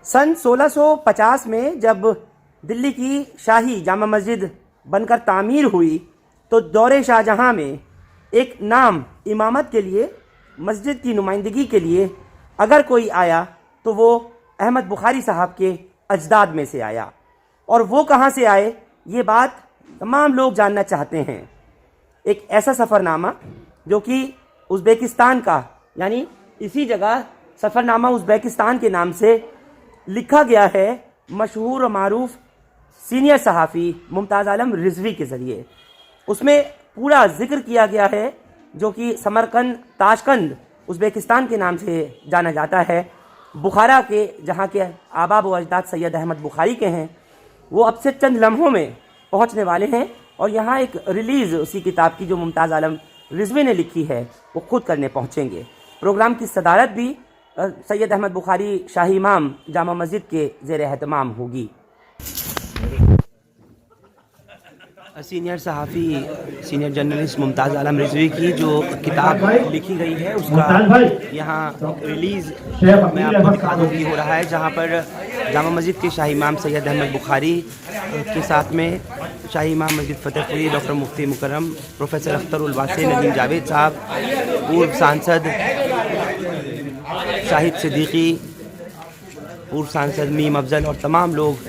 سن 1650 میں جب دلی کی شاہی جامع مسجد بن کر تعمیر ہوئی تو دور شاہ جہاں میں ایک نام امامت کے لیے، مسجد کی نمائندگی کے لیے اگر کوئی آیا تو وہ احمد بخاری صاحب کے اجداد میں سے آیا۔ اور وہ کہاں سے آئے، یہ بات تمام لوگ جاننا چاہتے ہیں۔ ایک ایسا سفر نامہ جو کہ ازبیکستان کا، یعنی اسی جگہ سفر نامہ ازبیکستان کے نام سے لکھا گیا ہے، مشہور و معروف سینئر صحافی ممتاز عالم رضوی کے ذریعے۔ اس میں پورا ذکر کیا گیا ہے جو کہ سمرقند تاشقند ازبیکستان کے نام سے جانا جاتا ہے، بخارا کے جہاں کے آباء و اجداد سید احمد بخاری کے ہیں۔ وہ اب سے چند لمحوں میں پہنچنے والے ہیں اور یہاں ایک ریلیز اسی کتاب کی جو ممتاز عالم رضوی نے لکھی ہے وہ خود کرنے پہنچیں گے۔ پروگرام کی صدارت بھی سید احمد بخاری شاہی امام جامع مسجد کے زیر اہتمام ہوگی۔ سینئر صحافی، سینئر جرنلسٹ ممتاز عالم رضوی کی جو کتاب لکھی گئی ہے اس کا یہاں ریلیز میں آپ کو دکھا دوں گی ہو رہا ہے، جہاں پر جامع مسجد کے شاہی امام سید احمد بخاری کے ساتھ میں شاہی امام مسجد فتح پوری ڈاکٹر مفتی مکرم، پروفیسر اختر الواسع ندیم جاوید صاحب، پورو سانسد شاہد صدیقی، پورو سانسد میم افضل اور تمام لوگ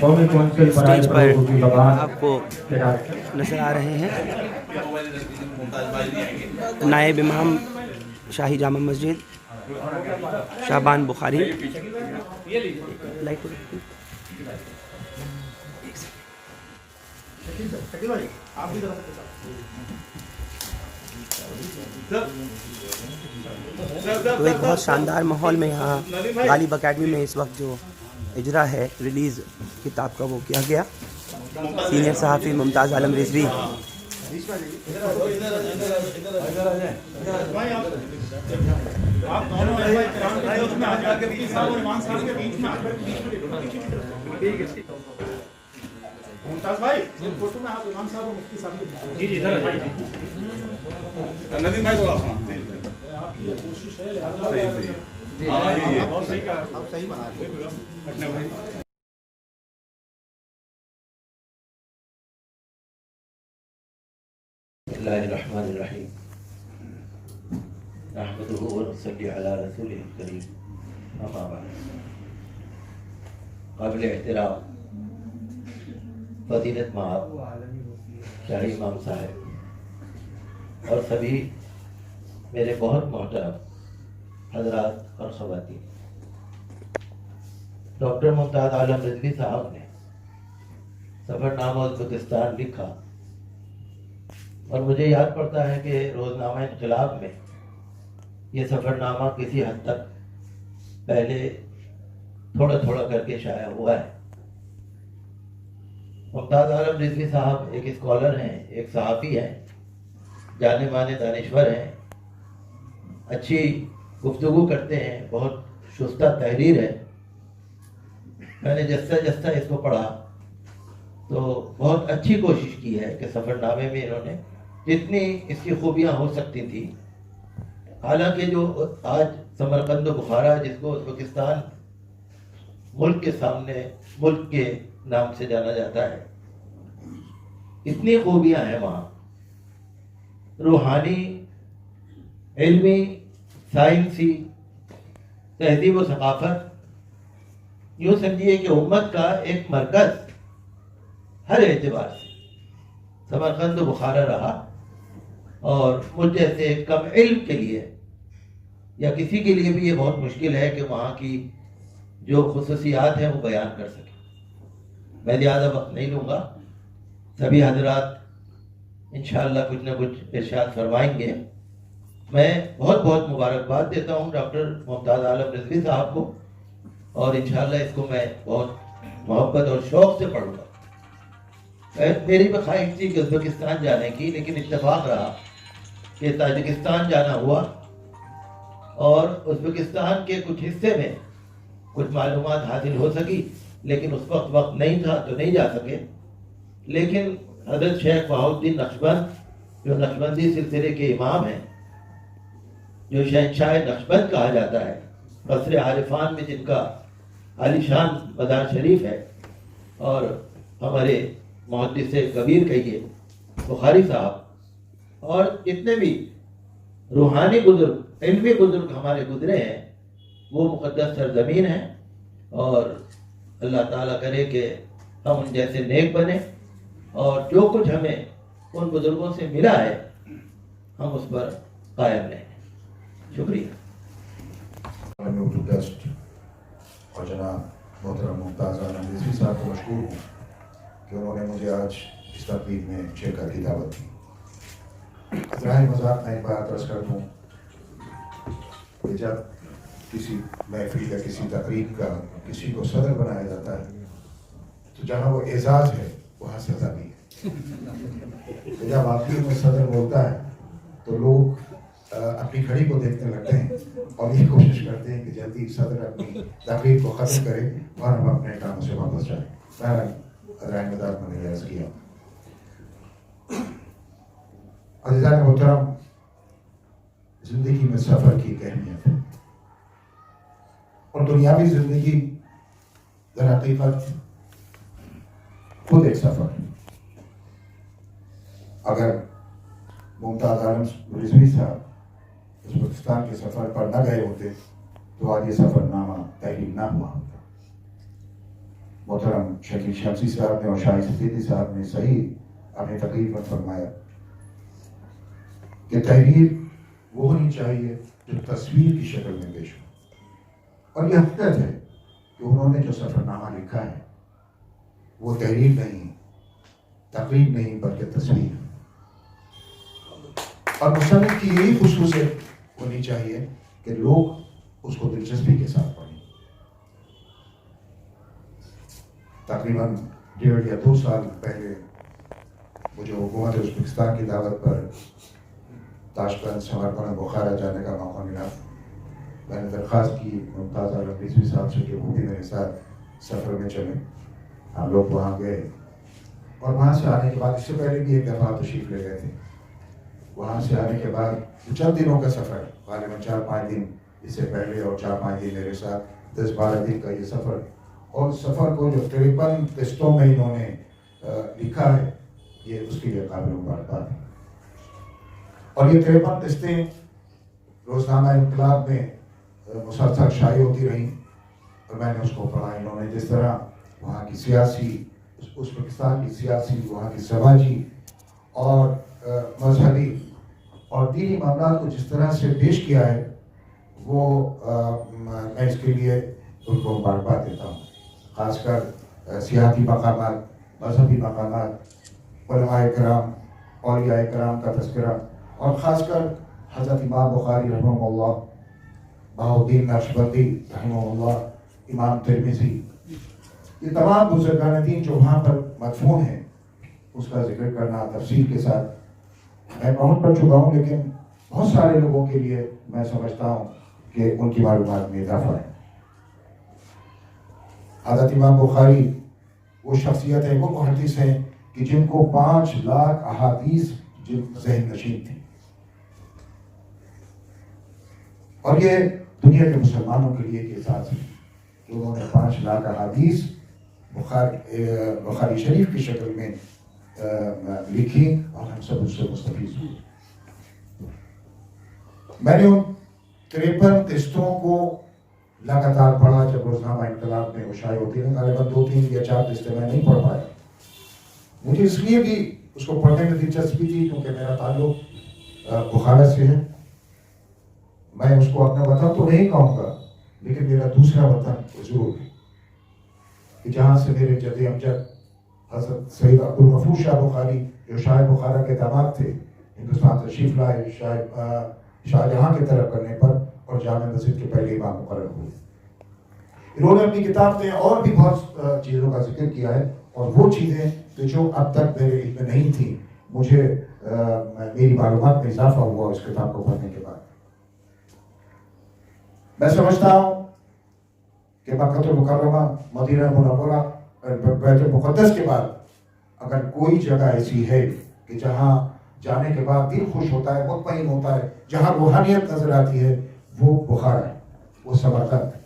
اسٹیج پر آپ کو نظر آ رہے ہیں۔ نائب امام شاہی جامع مسجد شعبان بخاری، تو ایک بہت شاندار ماحول میں یہاں غالب اکیڈمی میں اس وقت جو اجرا ہے ریلیز کتاب کا وہ کیا گیا۔ سینئر صحافی ممتاز عالم رضوی اللہ الرحمن الرحیم نحمدہ ونصلی علی رسولہ الکریم، اما بعد۔ قابل احترام فضیلت مآب شاہی امام صاحب اور سبھی میرے بہت محترم حضرات اور خواتین، ڈاکٹر ممتاز عالم رضوی صاحب نے سفر نامہ ازبکستان لکھا اور مجھے یاد پڑتا ہے کہ روزنامہ انقلاب میں یہ سفر نامہ کسی حد تک پہلے تھوڑا تھوڑا کر کے شائع ہوا ہے۔ ممتاز عالم رضوی صاحب ایک اسکالر ہیں، ایک صحافی ہیں، جانے مانے دانشور ہیں، اچھی گفتگو کرتے ہیں، بہت شستہ تحریر ہے۔ میں نے جستا اس کو پڑھا تو بہت اچھی کوشش کی ہے کہ سفر نامے میں انہوں نے جتنی اس کی خوبیاں ہو سکتی تھی، حالانکہ جو آج سمرقند و بخارا جس کو ازبکستان ملک کے سامنے ملک کے نام سے جانا جاتا ہے، اتنی خوبیاں ہیں وہاں، روحانی، علمی، سائنسی، تہذیب و ثقافت، یوں سمجھیے کہ امت کا ایک مرکز ہر اعتبار سے سمرقند و بخارا رہا۔ اور مجھ جیسے کم علم کے لیے یا کسی کے لیے بھی یہ بہت مشکل ہے کہ وہاں کی جو خصوصیات ہیں وہ بیان کر سکے۔ میں زیادہ وقت نہیں لوں گا، سبھی حضرات انشاءاللہ کچھ نہ کچھ ارشاد فرمائیں گے۔ میں بہت بہت مبارکباد دیتا ہوں ڈاکٹر ممتاز عالم رضوی صاحب کو، اور انشاءاللہ اس کو میں بہت محبت اور شوق سے پڑھوں گا۔ میری بھی خواہش تھی کہ ازبکستان جانے کی، لیکن اتفاق رہا کہ تاجکستان جانا ہوا اور ازبکستان کے کچھ حصے میں کچھ معلومات حاصل ہو سکی، لیکن اس وقت نہیں تھا تو نہیں جا سکے۔ لیکن حضرت شیخ بہاؤالدین نقشبند جو نقشبندی سلسلے کے امام ہیں، جو شہنشاہ نقشبند کہا جاتا ہے، قصر عارفان میں جن کا عالی شان مزار شریف ہے، اور ہمارے محدث کبیر کہیے بخاری صاحب اور جتنے بھی روحانی بزرگ علمی بزرگ ہمارے گزرے ہیں وہ مقدس سرزمین ہے، اور اللہ تعالیٰ کرے کہ ہم ان جیسے نیک بنیں اور جو کچھ ہمیں ان بزرگوں سے ملا ہے ہم اس پر قائم رہیں۔ شکریہ۔ اور جناب محترم ممتاز عالم رضوی صاحب کو مشکور ہوں کہ انہوں نے مجھے آج اس تقریب میں شرکت کی دعوت دی۔ ظاہر مذاق میں ایک بات عرض کر دوں کہ جب کسی محفل یا کسی تقریب کا کسی کو صدر بنایا جاتا ہے تو جہاں وہ اعزاز ہے وہاں سزا بھی ہے۔ تو جب آخر میں صدر بولتا ہے تو لوگ اپنی گھڑی کو دیکھنے لگتے ہیں اور یہ کوشش کرتے ہیں کہ جلدی صدر اپنی تقریر کو ختم کرے اور ہم اپنے کاموں سے واپس جائیں۔ رائے مدار میں نے عرض کیا۔ عزیزان محترم، زندگی میں سفر کی اہمیت ہے، اور دنیاوی زندگی در حقیقت خود ایک سفر ہے۔ اگر ممتاز عالم رضوی صاحب ازبکستان کے سفر پر نہ گئے ہوتے تو آج یہ سفر نامہ تحریر نہ ہوا ہوتا۔ محترم شکیل شمسی صاحب نے اور شاہد سفیدی صاحب نے صحیح اپنی تقریر میں فرمایا کہ تحریر وہ ہونی چاہیے جو تصویر کی شکل میں پیش ہو، اور یہ حقیقت ہے کہ انہوں نے جو سفر نامہ لکھا ہے وہ تحریر نہیں، تقریر نہیں، بلکہ تصویر ہے۔ اور مصنف کی یہی خصوصیت ہونی چاہیے کہ لوگ اس کو دلچسپی کے ساتھ پڑھیں۔ تقریباً 1.5 یا 2 سال پہلے مجھے حکومت ازبکستان کی دعوت پر تاشقند، سمرقند، بخارا جانے کا موقع ملا۔ میں نے درخواست کی ممتاز عالم رضوی صاحب سے کہ وہ بھی میرے ساتھ سفر میں چلیں۔ ہم لوگ وہاں گئے، اور وہاں سے آنے کے بعد اس سے پہلے بھی ایک دفعہ تشریف لے گئے تھے۔ وہاں سے آنے کے بعد چند دنوں کا سفر، غالباً 4-5 دن اس سے پہلے اور 4-5 دن میرے ساتھ، 10-12 دن کا یہ سفر، اور سفر کو جو 53 قسطوں میں انہوں نے لکھا ہے یہ اس کے لیے قابل مبارکباد ہے۔ اور یہ 53 قسطیں روزنامہ انقلاب میں مسلسل شائع ہوتی رہیں، اور میں نے اس کو پڑھا۔ انہوں نے جس طرح وہاں کی سیاسی، ازبکستان کی سیاسی، وہاں کی سماجی اور مذہبی اور دینی معاملات کو جس طرح سے پیش کیا ہے، وہ میں اس کے لیے ان کو مبارکباد دیتا ہوں۔ خاص کر سیاحتی مقامات، مذہبی مقامات، علماء کرام، اولیاء کرام کا تذکرہ، اور خاص کر حضرت امام بخاری رحمہ اللہ، بہاؤالدین نقشبندی رحمہ اللہ، امام ترمذی، یہ تمام بزرگان دین جو وہاں پر مدفون ہیں اس کا ذکر کرنا تفصیل کے ساتھ میں بہت پڑھ چکا ہوں، لیکن بہت سارے لوگوں کے لیے میں سمجھتا ہوں کہ ان کی معلومات میں اضافہ ہے۔ حضرت امام بخاری وہ شخصیت ہے، وہ محدث ہیں کہ جن کو 5 لاکھ احادیث ذہن نشین تھی، اور یہ دنیا کے مسلمانوں کے لیے ایک اعزاز ہے کہ انہوں نے 5 لاکھ احادیث بخاری شریف کی شکل میں لکھی، اور ہم سب اس سے مستفید ہوئے۔ میں نے ان 53 قسطوں کو لگاتار پڑھا جب روزنامہ انقلاب میں وہ شائع ہوتی ہے۔ غالباً 2-3 یا 4 قسطیں میں نہیں پڑھ پایا۔ مجھے اس لیے بھی اس کو پڑھنے میں دلچسپی تھی کیونکہ میرا تعلق بخارا سے ہے۔ میں اس کو اپنا وطن تو نہیں کہوں گا، لیکن میرا دوسرا وطن ضرور ہے کہ جہاں سے میرے جد امجد حضرت سید عبدالغفور شاہ بخاری جو شاہ بخارا کے داماد تھے، ہندوستان تشریف لائے شاہ جہاں کے طرف کرنے پر، اور جامع مسجد کے پہلے امام مقرر ہوئے۔ انہوں نے اپنی کتاب میں اور بھی بہت چیزوں کا ذکر کیا ہے، اور وہ چیزیں کہ جو اب تک میرے علم میں نہیں تھیں، مجھے میری معلومات میں اضافہ ہوا اس کتاب کو پڑھنے کے بعد۔ میں سمجھتا ہوں کہ مکہ المکرمہ، مدینہ منورہ، بیت المقدس کے بعد اگر کوئی جگہ ایسی ہے کہ جہاں جانے کے بعد دل خوش ہوتا ہے، مطمئن ہوتا ہے، جہاں روحانیت نظر آتی ہے، وہ بخارا ہے، وہ سمرقند ہے۔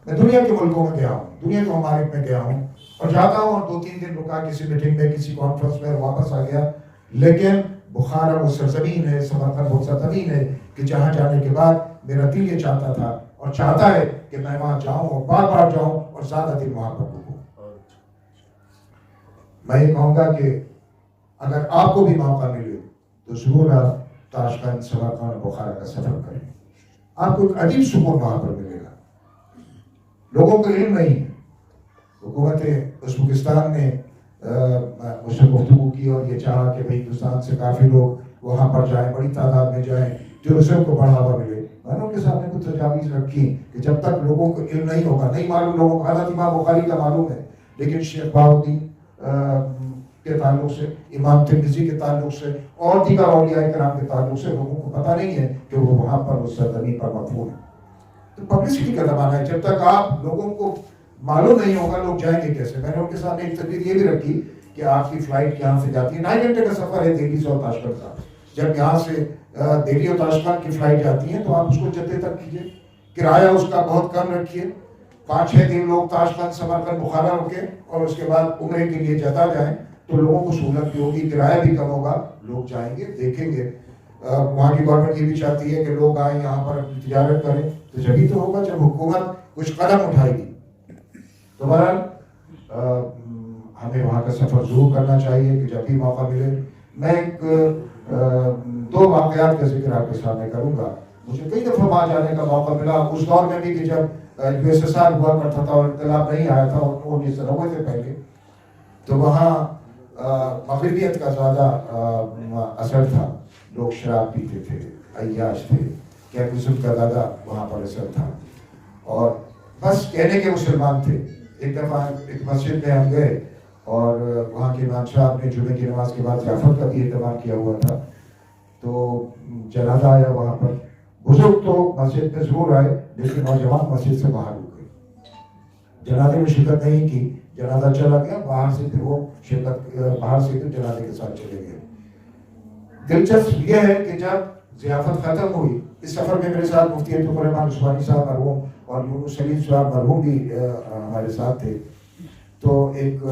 میں دنیا کے ملکوں میں گیا ہوں, دنیا کے ممالک میں گیا ہوں اور جاتا ہوں اور 2-3 دن رکا کسی میٹنگ میں, کسی کانفرنس میں, واپس آ گیا. لیکن بخارا وہ سرزمین ہے, سمرقند وہ سرزمین ہے کہ جہاں جانے کے بعد میرا دل یہ چاہتا تھا اور چاہتا ہے کہ میں وہاں جاؤں اور بار بار جاؤں اور زیادہ دن وہاں پر رکوں. میں یہ کہوں گا کہ اگر آپ کو بھی موقع ملے تو ضرور آپ تاشقند, سمرقند, بخارا کا سفر کریں. آپ کو ایک عجیب سکون وہاں پر ملے گا. لوگوں کو علم نہیں ہے. حکومت ازبکستان نے اس سے گفتگو کی اور یہ چاہا کہ بھئی ہندوستان سے کافی لوگ وہاں پر جائیں, بڑی تعداد میں جائیں, ٹورزم کو بڑھاوا ملے. میں نے ان کے سامنے کچھ تجاویز رکھی کہ جب تک لوگوں کو علم نہیں ہوگا, نہیں معلوم لوگوں کو, حضرت امام بخاری کا معلوم ہے لیکن شیخ بہاؤالدین کے تعلق سے, امام ترمذی کے تعلق سے اور دیگر اولیاء کرام کے تعلق سے لوگوں کو پتہ نہیں ہے کہ وہ وہاں پر اس سرزمین پر مدفون ہے. تو پبلسٹی کا زمانہ ہے. جب تک آپ لوگوں کو معلوم نہیں ہوگا لوگ جائیں گے کیسے. میں نے ان کے سامنے ایک تقریر یہ بھی رکھی کہ آپ کی فلائٹ یہاں سے جاتی ہے, 9 گھنٹے کا سفر ہے دہلی سے اور تاشقند کا. جب یہاں سے دہلی اور تاشقند کی فلائٹ جاتی ہیں تو آپ اس کو جدے تک کیجیے, کرایہ اس کا بہت کم رکھیے. 5-6 دن لوگ تاشقند, سمرقند, بخارا رکے اور اس کے بعد عمرے کے لیے جدہ جائیں تو لوگوں کو سہولت بھی ہوگی, کرایہ بھی کم ہوگا, لوگ جائیں گے, دیکھیں گے. وہاں کی گورنمنٹ یہ بھی چاہتی ہے کہ لوگ آئیں یہاں پر تجارت کریں, تو جبھی تو ہوگا جب حکومت کچھ قدم اٹھائے گی. تو بہرحال ہمیں وہاں کا سفر ضرور کرنا چاہیے کہ جب بھی موقع ملے. میں ایک 2 واقعات کا ذکر آپ کے سامنے کروں گا. مجھے کئی دفعہ وہاں جانے کا موقع ملا, اس دور میں بھی کہ جب USSR ہوا کرتا تھا اور انقلاب نہیں آیا تھا 1990 سے پہلے, تو وہاں مغربیت کا زیادہ اثر تھا. لوگ شراب پیتے تھے, عیاش تھے, کیپٹزم کا زیادہ وہاں پر اثر تھا اور بس کہنے کے مسلمان تھے. ایک دفعہ ایک مسجد میں ہم گئے اور وہاں کے امام صاحب نے جمعے کی نماز کے بعد ضیافت کا بھی اہتمام کیا ہوا تھا. تو جنازہ آیا وہاں پر. بزرگ تو مسجد میں ضرور آئے لیکن نوجوان مسجد سے باہر ہو گئے, جنازے میں شرکت نہیں کی. جنازہ چلا گیا, باہر سے پھر وہ شرکت, باہر سے پھر جنازے کے ساتھ چلے گئے. دلچسپ یہ ہے کہ جب ضیافت ختم ہوئی, اس سفر میں میرے ساتھ مفتی عبدالرحمان عثمانی صاحب مرحوم اور یونس سلیم صاحب مرحوم بھی ہمارے ساتھ تھے. تو ایک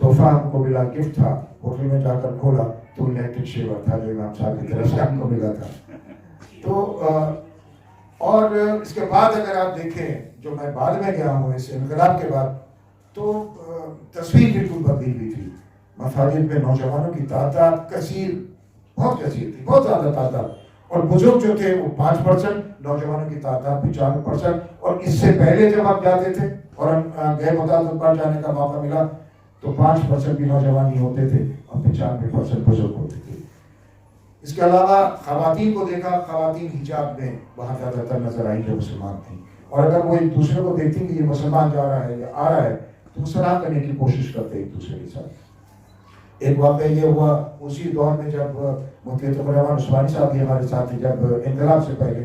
تحفہ ہم کو ملا, گفٹ تھا. ہوٹل میں جا کر کھولا تو الیکٹرک شیور تھا جو امام صاحب کی طرف سے ہم کو ملا تھا. تو اور اس کے بعد اگر آپ دیکھیں جو میں بعد میں گیا ہوں اس انقلاب کے بعد, تو تصویر بالکل بدلی ہوئی تھی. مساجد میں نوجوانوں کی تعداد کثیر, بہت کثیر تھی, بہت زیادہ تعداد. اور بزرگ جو تھے وہ 5%, نوجوانوں کی تعداد 95%. اور اس سے پہلے جب آپ جاتے تھے اور ہم غیر متعدد بار جانے کا موقع ملا تو 5% بھی نوجوان ہی ہوتے تھے اور 95% بزرگ ہوتے تھے. اس کے علاوہ خواتین کو دیکھا, خواتین حجاب میں وہاں زیادہ تر نظر آئی جو مسلمان تھیں. اور اگر وہ ایک دوسرے کو دیکھتی کہ یہ مسلمان جا رہا ہے یا آ رہا ہے تو سلام کرنے کی کوشش کرتے ایک دوسرے کے ساتھ. ایک واقعہ یہ ہوا اسی دور میں جب مفتی عبدالرحمان عثمانی صاحب بھی ہمارے ساتھ تھے. جب انقلاب سے پہلے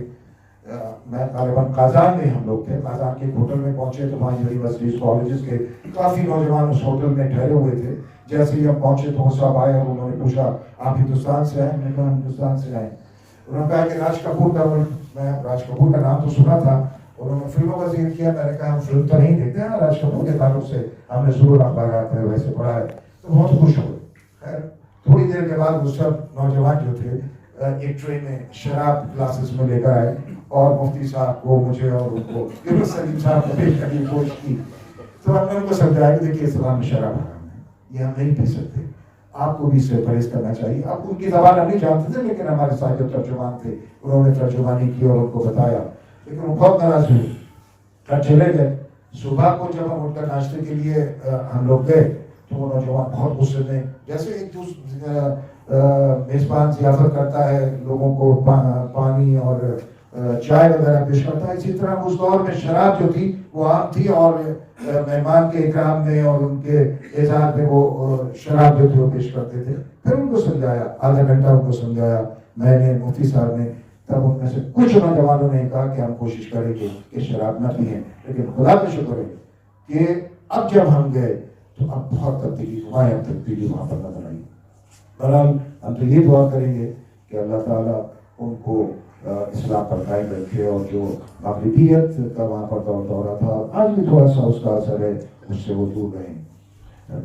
میں غالباً قازان میں ہم لوگ تھے, قازان کے ہوٹل میں پہنچے تو وہاں یونیورسٹیز کالجز کے کافی نوجوان اس ہوٹل میں ٹھہرے ہوئے تھے. جیسے ہی ہم پہنچے تو وہ صاحب آئے اور انہوں نے پوچھا آپ ہندوستان سے آئے؟ میں نے کہا ہندوستان سے آئے. انہوں نے کہا کہ راج کپور کا, میں راج کپور کا نام تو سنا تھا, انہوں نے فلموں کا ذکر کیا. میں نے کہا ہم فلم تو نہیں دیکھتے ہیں, راج کپور کے تعلق سے ہم نے ضرور اخبارات میں ویسے پڑھا ہے. تو بہت خوش ہوئے. خیر تھوڑی دیر کے بعد وہ سب نوجوان جو تھے ایک ٹرے میں شراب گلاسز میں لے کر آئے اور مفتی صاحب کو, مجھے اور ان کو یونس سلیم صاحب کو پیش کرنے کی کوشش کی. تو ہم نے ان کو سمجھایا کہ دیکھیے اسلام میں شراب حرام ہے, یہ ہم نہیں پی سکتے, آپ کو بھی اس سے پرہیز کرنا چاہیے. اب ان کی زبان ہم نہیں جانتے تھے لیکن ہمارے ساتھ جو ترجمان تھے انہوں نے ترجمانی کی اور ان کو بتایا, لیکن وہ بہت ناراض ہوئے. گھر چلے گئے. صبح کو جب ہم اٹھ کر ناشتے کے لیے ہم لوگ گئے تو وہ نوجوان بہت غصے میں, جیسے ایک میزبان ضیافت کرتا ہے, لوگوں کو پانی اور چائے وغیرہ پیش کرتا ہے, اسی طرح اس دور میں شراب جو تھی وہ عام تھی اور مہمان کے اکرام میں اور ان کے اعزاز میں وہ شراب جو تھی وہ پیش کرتے تھے. پھر ان کو سمجھایا, آدھا گھنٹہ ان کو سمجھایا میں نے, مفتی صاحب نے. تب ان میں سے کچھ نوجوانوں نے کہا کہ ہم کوشش کریں گے کہ شراب نہ پئیں, لیکن خدا کا شکر ہے کہ اب جب ہم گئے تو اب بہت تبدیلی, ہماری اب تبدیلی وہاں پر نظر آئی. بہرحال ہم تو یہ دعا کریں گے کہ اللہ تعالیٰ ان کو اسلام پر قائم رکھے, اور جو مغربیت کا وہاں پر دورہ تھا آج بھی تھوڑا سا اس کا اثر ہے, اس سے وہ دور رہیں.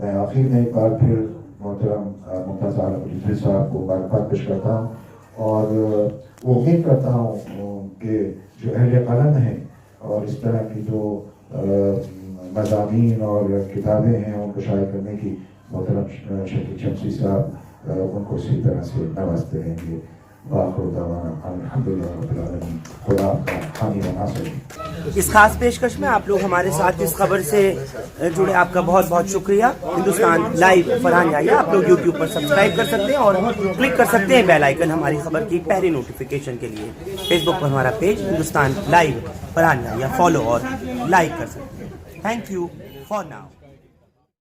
میں آخر میں ایک بار پھر محترم ممتاز عالم ادریس صاحب کو مبارکباد پیش کرتا ہوں, اور وہ امید کرتا ہوں کہ جو اہل قلم ہیں اور اس طرح کی جو مضامین اور کتابیں ہیں ان کو شائع کرنے کی محترم شکیل شمسی صاحب ان کو اسی طرح سے نوازتے رہیں گے. وآخر دعوانا الحمدللہ رب العالمین. خدا آپ کا حامی و ناصر. اس خاص پیشکش میں آپ لوگ ہمارے ساتھ اس خبر سے جڑے, آپ کا بہت بہت شکریہ. ہندوستان لائیو فرحان یحییٰ آپ لوگ یوٹیوب پر سبسکرائب کر سکتے ہیں اور کلک کر سکتے ہیں بیل آئیکن ہماری خبر کی پہلی نوٹیفیکیشن کے لیے. فیس بک پر ہمارا پیج ہندوستان لائیو فرحان یحییٰ فالو اور لائک کر سکتے ہیں. Thank you for now.